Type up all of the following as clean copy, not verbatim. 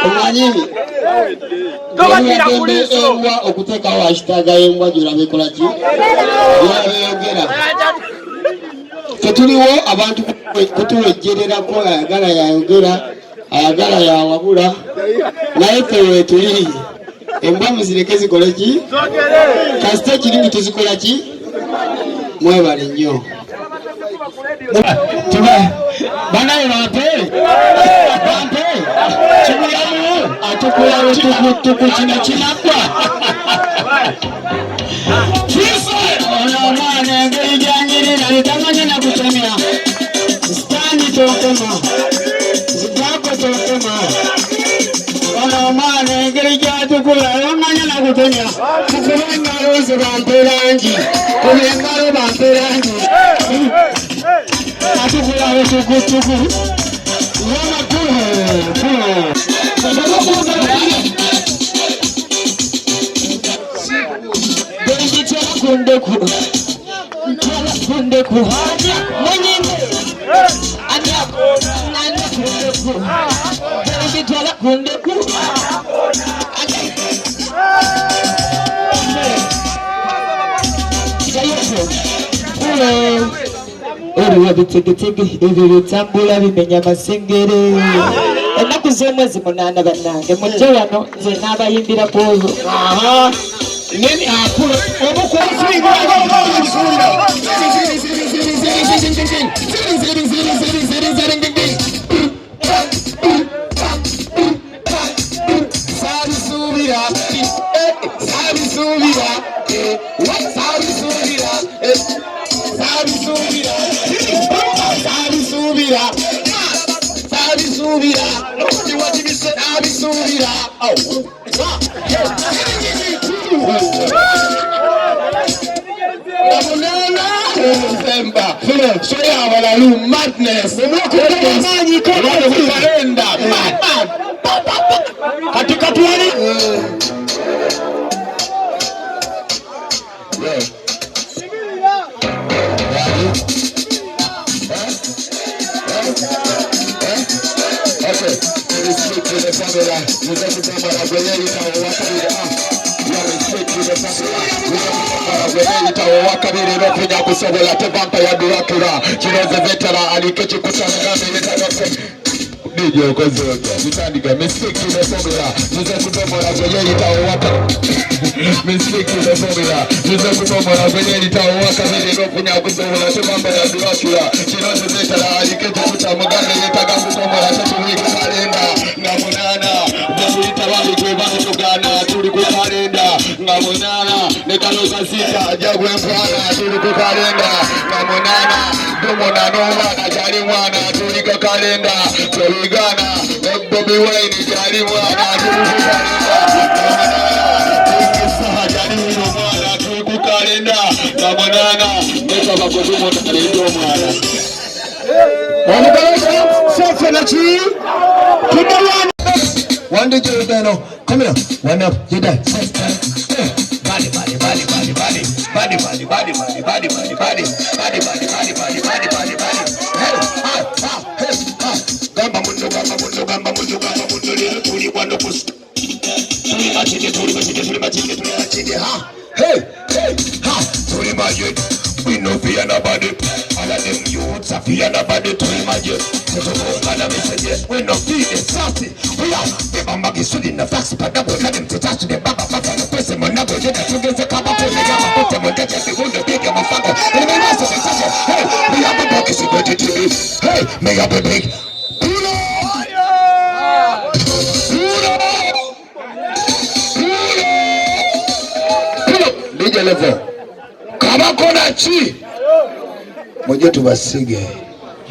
omanyi embwa okutekawo hasitaga embwa gyolabekola ki gyolabeeyogera tetuliwo abantu kutuwejjererako ayagala yayogera ayagala yawabula naye ffe weetuli embwa muzireke zikole ki kasita ekirimi tuzikola ki mwebale nnyo banaye bampe kibulamu atukulawo tukutuku kino kinagwa ono omwana engeri gyanyirira etamanya nakutemya sitandi tokema zigako tokema ono omwana engeri gyatukula omanya nakutemya kukuba engalo ze bampe langi kuba engalo bampe langi atukulawo tukutuku kundeku mwenyine anyako nane kundeku bitwala kundeku oliwo bitegitegi ebyo bitambula bimenya amasengere ennaku z'omwezi 8 bannange mujje wano nze n'abayimbirako oyo nini akulo obukwasiga madness katika tuani wakabiri nokunya kusobola tevampa ya durakura kiroze vetera alikechi kutangambe netanofe Nijo kozoga nitandika mistake ile formula nizo kutomora kwenye itawaka mistake ile formula nizo kutomora kwenye itawaka vile nokunya kusobola tevampa ya durakura kiroze vetera alikechi kutangambe netanofe tatuwika kalenda ngamunana bamulitawamu kwebani tugana tuli kukalenda ngamunana nekaloza sita jagwe mfana tuli kukalenda ngamunana dumona nomwana jali mwana tuli kukalenda twigana Bobi Wine jali mwana tuli kukalenda Saha jali mwana tuli kukalenda ngamunana nekabako dumona kalendo mwana wamukaloza sofe na chi tudawana one day you know come here one up you die body gamba mundo tuli kwando kus tuli machinde ha hey ha tuli maje we no fear nobody all of them youths are fear nobody tuli maje to message we no fear the saucy we are the bamba gisudi na fax pada bola them to touch the baba pata no pese mona boje na tugeze Kabako na yama pote monteja segundo piga mafako and we must touch hey we are the box security TV hey me up a big Nije level Kabako na chi moja tubasige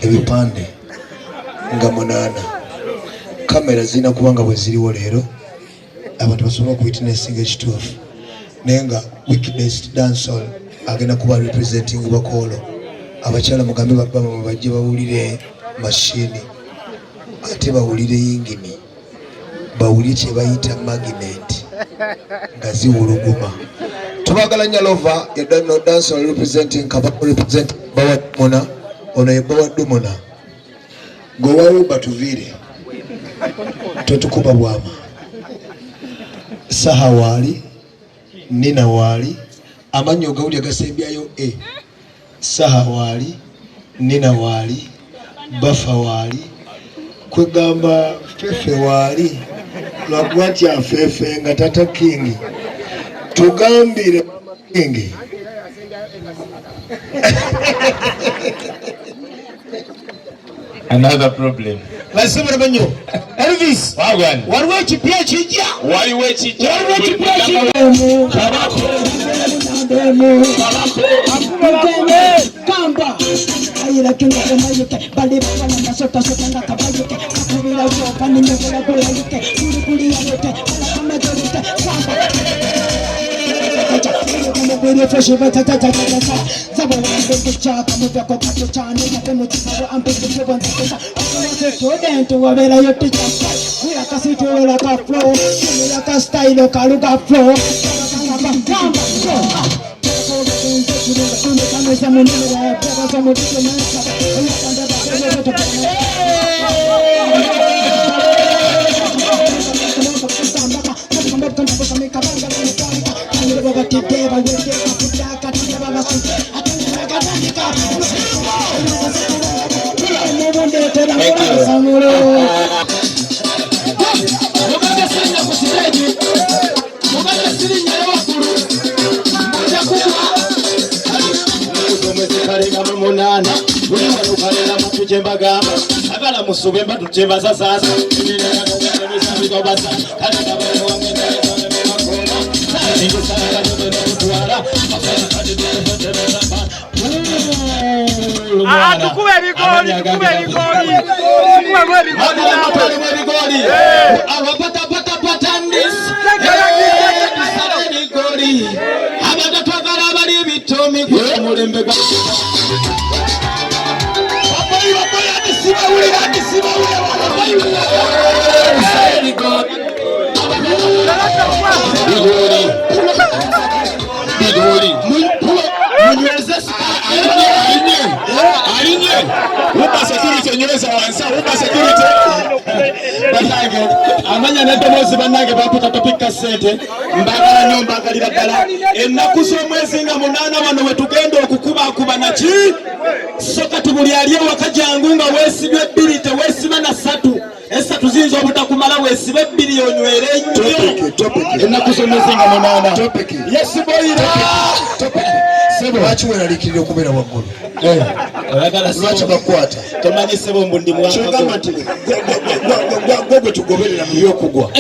ebipande nga munana kamera zina kubanga bwe ziriwo leero abantu basobola kuwitnessinga ekituufu naye nga wickedest dancehall agenda kuba representing bakolo abakyala mugambe babba bajje bawulire mashini ate bawulire yingini bawulire kye bayita magnet nga ziwuluguma tubagala Nyalova ya dancehall representing Kabako represent Bawadumona ono ye Bawadumona gowawo batuvire totukuba bwama. Saha wali, nina wali, amanyo gawuli agasembyayo e. Saha wali, nina wali, bafa wali, kwegamba fefe wali, lwagwatya fefe nga tata kingi. Tugambire kingi. Another problem. Basubira banyo. Elvis. Wagwan. Waliwo ekipya kijja. Waliwo ekijja. Kabako. Kamba. Ayira kinga kumayuke. Bali bana masota sota na kabayuke. Akubira wo pani nyokola gola yuke. Kuri kuri yote. Kama jote. Kamba. Mubiri fresh batata. Zabo wambe chapa mutako kacho chane yate muchiko ambe kubonza. Student wabera yote chapa. Wira kasito wira ka flow. Wira ka style ka flow. Kamba. Munana uli walukalela matuchemba gamba agala musube mbatuchemba sasa amanya nedomozi banange baputa topika sente mbagala nyo mbagalira ddala ennaku z'omwezi nga 8 wano wetugenda okukubakuba naki soka tubuli ali ewaka jangu nga weesibye 2 teweesiba na 3 esatu ziyinza obutakumala weesibe 2 onywere nnyo ennaku z'omwezi nga 8 yesiboyira Sebo lwaki weralikirira okubeera waggulu? Lwaki bakwata? Tomanyi sebo mbu ndi mwaka kyogamba nti gwe tugoberera mu byokugwa.